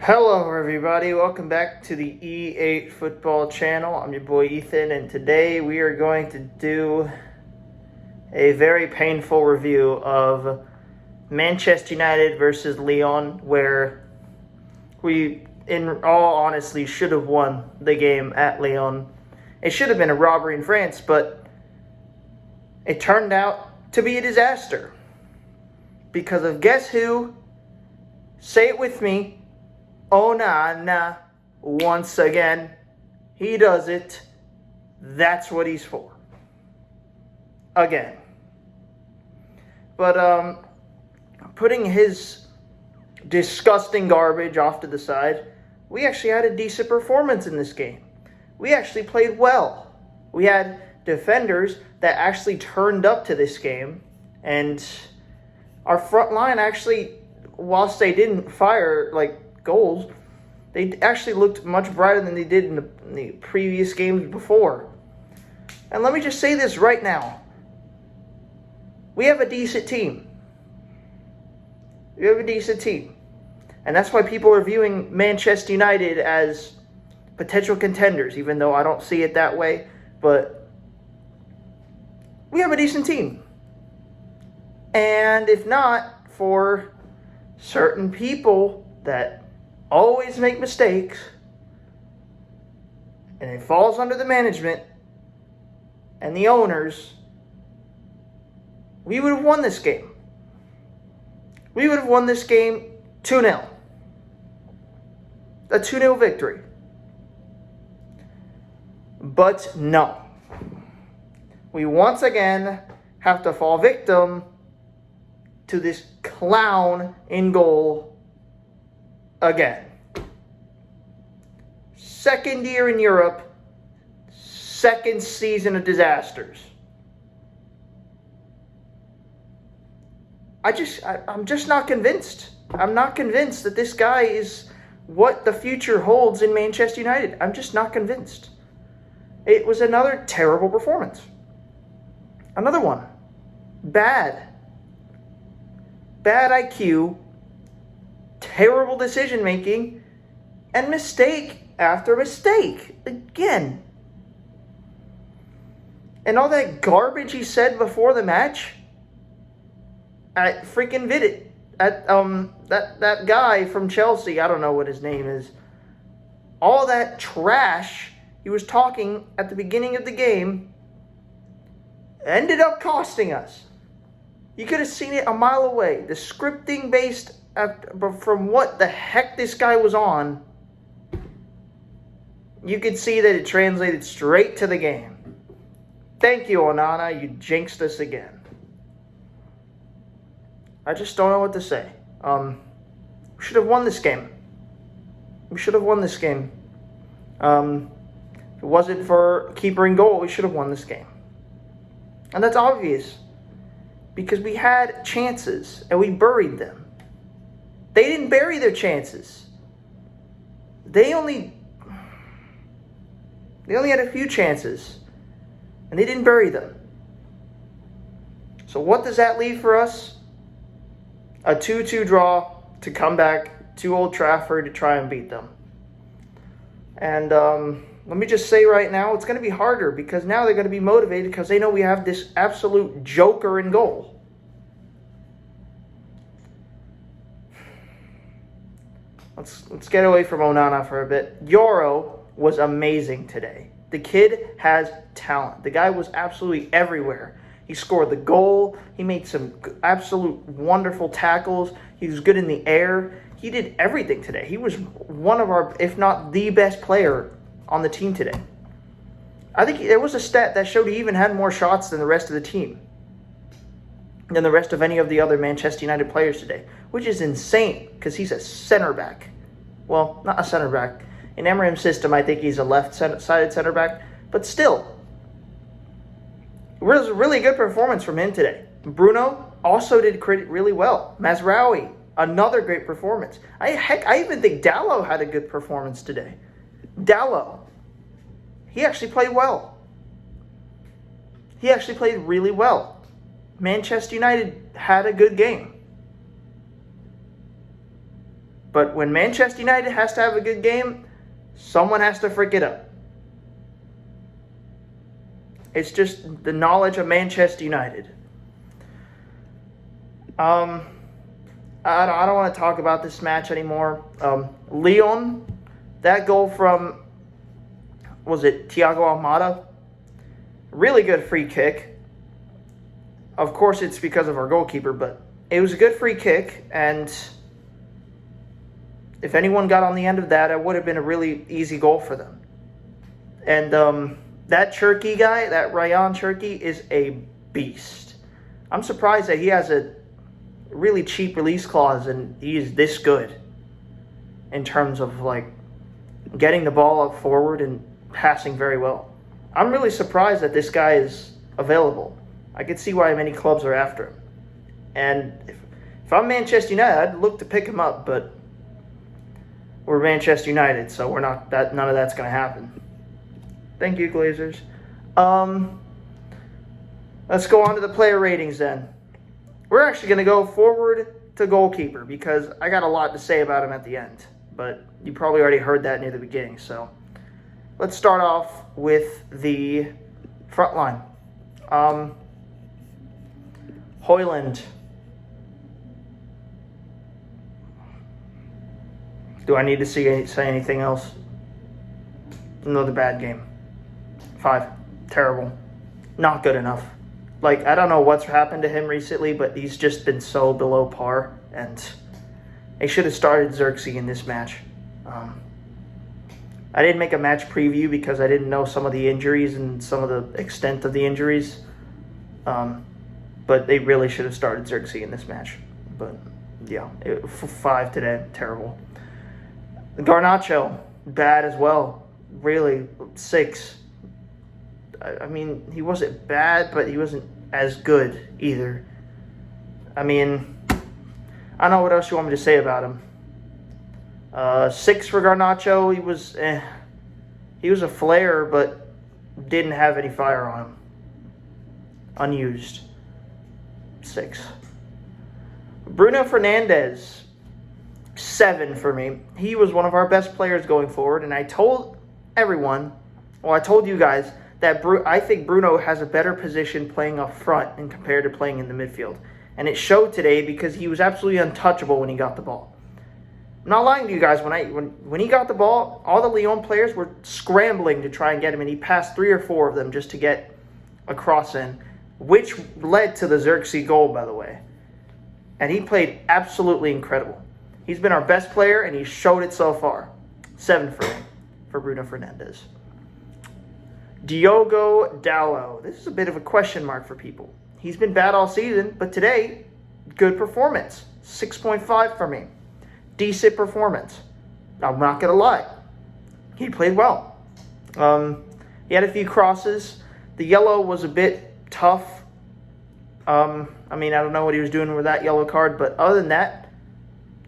Hello everybody, welcome back to the E8 football channel. I'm your boy Ethan, and today we are going to do a very painful review of Manchester United versus Lyon, where we, in all honesty, should have won the game at Lyon. It should have been a robbery in France, but it turned out to be a disaster. Because of guess who? Say it with me. Onana, once again, he does it. That's what he's for. Again. But, putting his disgusting garbage off to the side, we actually had a decent performance in this game. We actually played well. We had defenders that actually turned up to this game, and our front line actually, whilst they didn't fire, goals, they actually looked much brighter than they did in the previous games before. And let me just say this right now. We have a decent team. We have a decent team. And that's why people are viewing Manchester United as potential contenders, even though I don't see it that way. But we have a decent team. And if not for certain people that always make mistakes, and it falls under the management and the owners, we would have won this game. We would have won this game 2-0. A 2-0 victory. But no. We once again have to fall victim to this clown in goal again. Second year in Europe, second season of disasters. I'm just not convinced. I'm not convinced that this guy is what the future holds in Manchester United. I'm just not convinced. It was another terrible performance. Another one. Bad IQ, terrible decision making, and mistake after mistake again. And all that garbage he said before the match, I freaking vid it. That guy from Chelsea, I don't know what his name is. All that trash he was talking at the beginning of the game ended up costing us. You could have seen it a mile away. The scripting based from what the heck this guy was on, you could see that it translated straight to the game. Thank you, Onana. You jinxed us again. I just don't know what to say. We should have won this game. We should have won this game. If it wasn't for keeper in goal, we should have won this game. And that's obvious. Because we had chances and we buried them. They didn't bury their chances. They only had a few chances. And they didn't bury them. So what does that leave for us? A 2-2 draw to come back to Old Trafford to try and beat them. And let me just say right now, it's going to be harder because now they're going to be motivated because they know we have this absolute joker in goal. Let's get away from Onana for a bit. Yoro was amazing today. The kid has talent. The guy was absolutely everywhere. He scored the goal. He made some absolute wonderful tackles. He was good in the air. He did everything today. He was one of our, if not the best player on the team today. I think there was a stat that showed he even had more shots than the rest of the team. Than the rest of any of the other Manchester United players today. Which is insane because he's a center back. Well, not a center back. In Emery's system, I think he's a left-sided center back. But still, it was a really good performance from him today. Bruno also did really well. Mazraoui, another great performance. I even think Dalot had a good performance today. Dalot, he actually played well. He actually played really well. Manchester United had a good game. But when Manchester United has to have a good game, someone has to freak it up. It's just the knowledge of Manchester United. I don't want to talk about this match anymore. Lyon, that goal from, was it Thiago Almada? Really good free kick. Of course, it's because of our goalkeeper, but it was a good free kick, and if anyone got on the end of that, it would have been a really easy goal for them. And that Cherky guy, that Lyon Cherky, is a beast. I'm surprised that he has a really cheap release clause and he is this good in terms of like getting the ball up forward and passing very well. I'm really surprised that this guy is available. I could see why many clubs are after him. And if I'm Manchester United, I'd look to pick him up, but we're Manchester United, so we're not that. None of that's going to happen. Thank you, Glazers. Let's go on to the player ratings then. We're actually going to go forward to goalkeeper because I got a lot to say about him at the end, but you probably already heard that near the beginning. So let's start off with the front line. Højlund. Do I need to say anything else? Another bad game. 5. Terrible. Not good enough. Like, I don't know what's happened to him recently, but he's just been so below par, and they should have started Xerxes in this match. I didn't make a match preview because I didn't know some of the injuries and some of the extent of the injuries. But they really should have started Xerxes in this match. But, yeah, 5 today. Terrible. Garnacho, bad as well. Really, 6. I mean, he wasn't bad, but he wasn't as good either. I mean, I don't know what else you want me to say about him. 6 for Garnacho. He was a flare, but didn't have any fire on him. Unused. 6. Bruno Fernandes, 7 for me. He was one of our best players going forward, and I told everyone, I told you guys, that I think Bruno has a better position playing up front and compared to playing in the midfield. And it showed today because he was absolutely untouchable when he got the ball. I'm not lying to you guys. When he got the ball, all the Lyon players were scrambling to try and get him, and he passed 3 or 4 of them just to get a cross in, which led to the Xerxes goal, by the way. And he played absolutely incredible. He's been our best player, and he showed it so far. 7 for me, for Bruno Fernandes. Diogo Dalot. This is a bit of a question mark for people. He's been bad all season, but today, good performance. 6.5 for me. Decent performance. I'm not going to lie. He played well. He had a few crosses. The yellow was a bit tough. I don't know what he was doing with that yellow card, but other than that,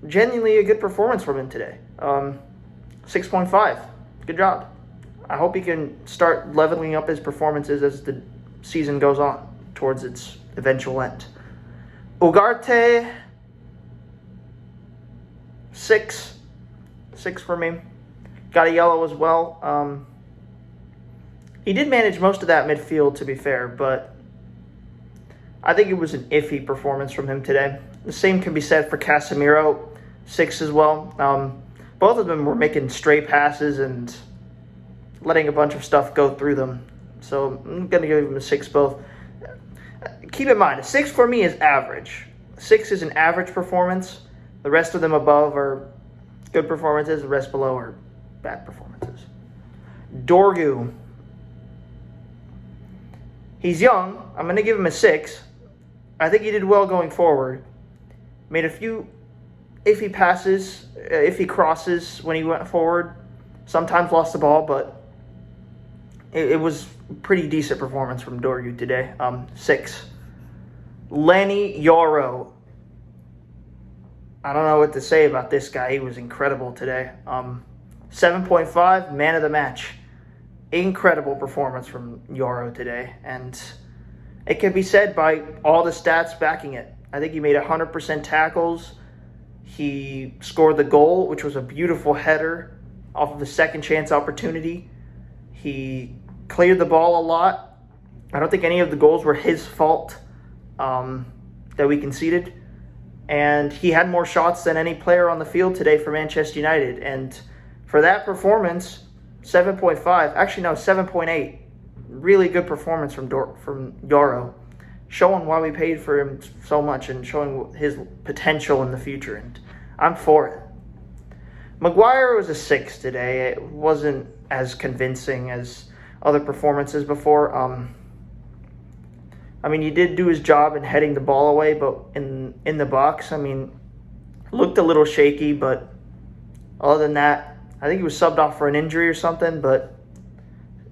genuinely a good performance from him today. 6.5. Good job. I hope he can start leveling up his performances as the season goes on towards its eventual end. Ugarte, 6. 6 for me. Got a yellow as well. He did manage most of that midfield, to be fair, but I think it was an iffy performance from him today. The same can be said for Casemiro, 6 as well. Both of them were making stray passes and letting a bunch of stuff go through them. So I'm going to give him a 6 both. Keep in mind, a 6 for me is average. 6 is an average performance. The rest of them above are good performances. The rest below are bad performances. Dorgu. He's young. I'm going to give him a 6. I think he did well going forward. Made a few iffy passes, iffy crosses when he went forward. Sometimes lost the ball, but it was a pretty decent performance from Dorgu today. 6. Leny Yoro. I don't know what to say about this guy. He was incredible today. 7.5, man of the match. Incredible performance from Yoro today. And it can be said by all the stats backing it. I think he made 100% tackles. He scored the goal, which was a beautiful header off of a second chance opportunity. He cleared the ball a lot. I don't think any of the goals were his fault that we conceded. And he had more shots than any player on the field today for Manchester United. And for that performance, 7.5, actually no, 7.8. Really good performance from Yoro, showing why we paid for him so much and showing his potential in the future. And I'm for it. Maguire was a 6 today. It wasn't as convincing as other performances before. I mean, he did do his job in heading the ball away, but in the box, I mean, looked a little shaky. But other than that, I think he was subbed off for an injury or something. But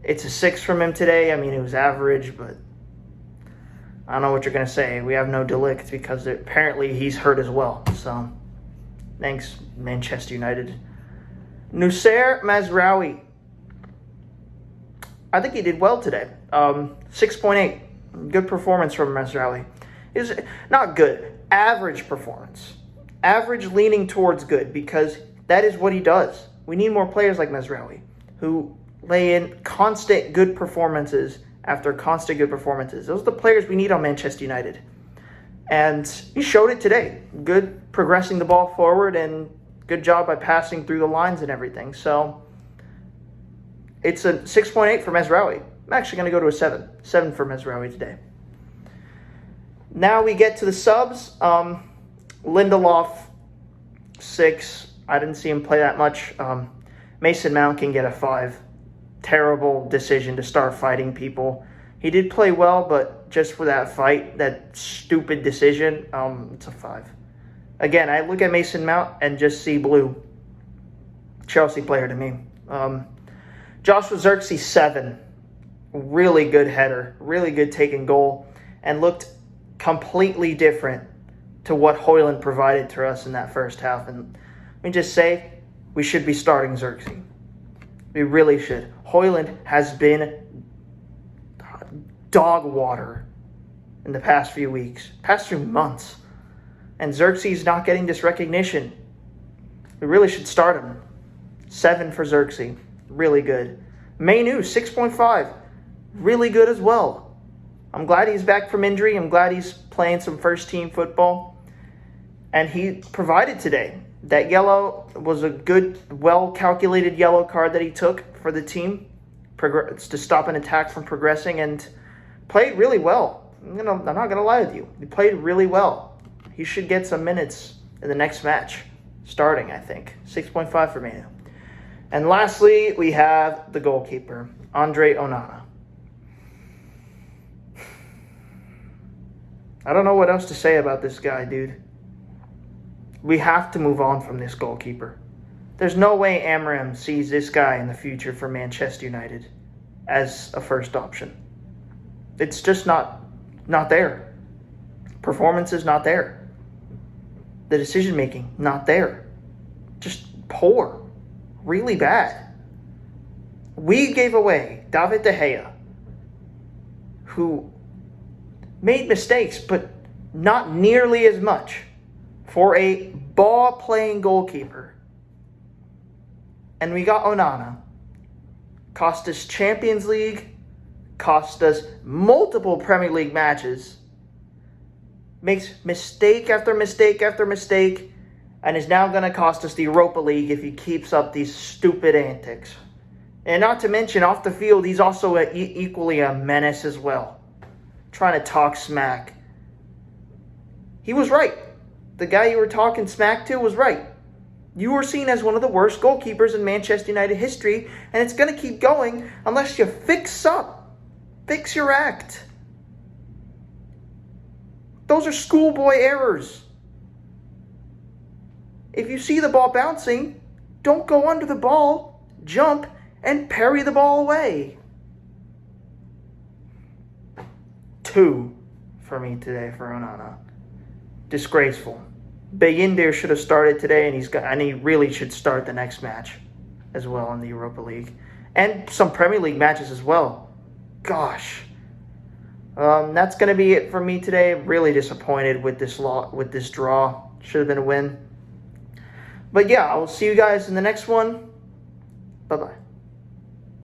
it's a 6 from him today. I mean, it was average, but I don't know what you're going to say. We have no Delict because apparently he's hurt as well. So, thanks, Manchester United. Noussair Mazraoui. I think he did well today. 6.8. Good performance from Mazraoui. Is not good. Average performance. Average leaning towards good because that is what he does. We need more players like Mazraoui who lay in constant good performances after constant good performances. Those are the players we need on Manchester United. And he showed it today. Good progressing the ball forward and good job by passing through the lines and everything. So it's a 6.8 for Mazraoui. I'm actually going to go to a 7. 7 for Mazraoui today. Now we get to the subs. Lindelof, 6. I didn't see him play that much. Mason Mount can get a 5. Terrible decision to start fighting people. He did play well, but just for that fight, that stupid decision, it's a 5. Again, I look at Mason Mount and just see blue. Chelsea player to me. Joshua Zirkzee, 7. Really good header. Really good taking goal. And looked completely different to what Højlund provided to us in that first half. And let me just say, we should be starting Zirkzee. We really should. Højlund has been dog water in the past few weeks, past few months. And Zirkzee's not getting this recognition. We really should start him. 7 for Zirkzee. Really good. Mainu, 6.5. Really good as well. I'm glad he's back from injury. I'm glad he's playing some first-team football. And he provided today. That yellow was a good, well-calculated yellow card that he took for the team to stop an attack from progressing and played really well. I'm not going to lie with you. He played really well. He should get some minutes in the next match, starting, I think. 6.5 for Manu. And lastly, we have the goalkeeper, Andre Onana. I don't know what else to say about this guy, dude. We have to move on from this goalkeeper. There's no way Amram sees this guy in the future for Manchester United as a first option. It's just not there. Performance is not there. The decision-making, not there. Just poor. Really bad. We gave away David De Gea, who made mistakes, but not nearly as much, for a ball-playing goalkeeper. And we got Onana. Cost us Champions League, cost us multiple Premier League matches, makes mistake after mistake after mistake, and is now going to cost us the Europa League if he keeps up these stupid antics. And not to mention, off the field, he's also equally a menace as well. Trying to talk smack. He was right. The guy you were talking smack to was right. You were seen as one of the worst goalkeepers in Manchester United history, and it's going to keep going unless you fix up. Fix your act. Those are schoolboy errors. If you see the ball bouncing, don't go under the ball, jump, and parry the ball away. 2 for me today for Onana. Disgraceful. Bayindir should have started today, and he really should start the next match as well in the Europa League. And some Premier League matches as well. Gosh. That's going to be it for me today. Really disappointed with this draw. Should have been a win. But yeah, I will see you guys in the next one. Bye-bye.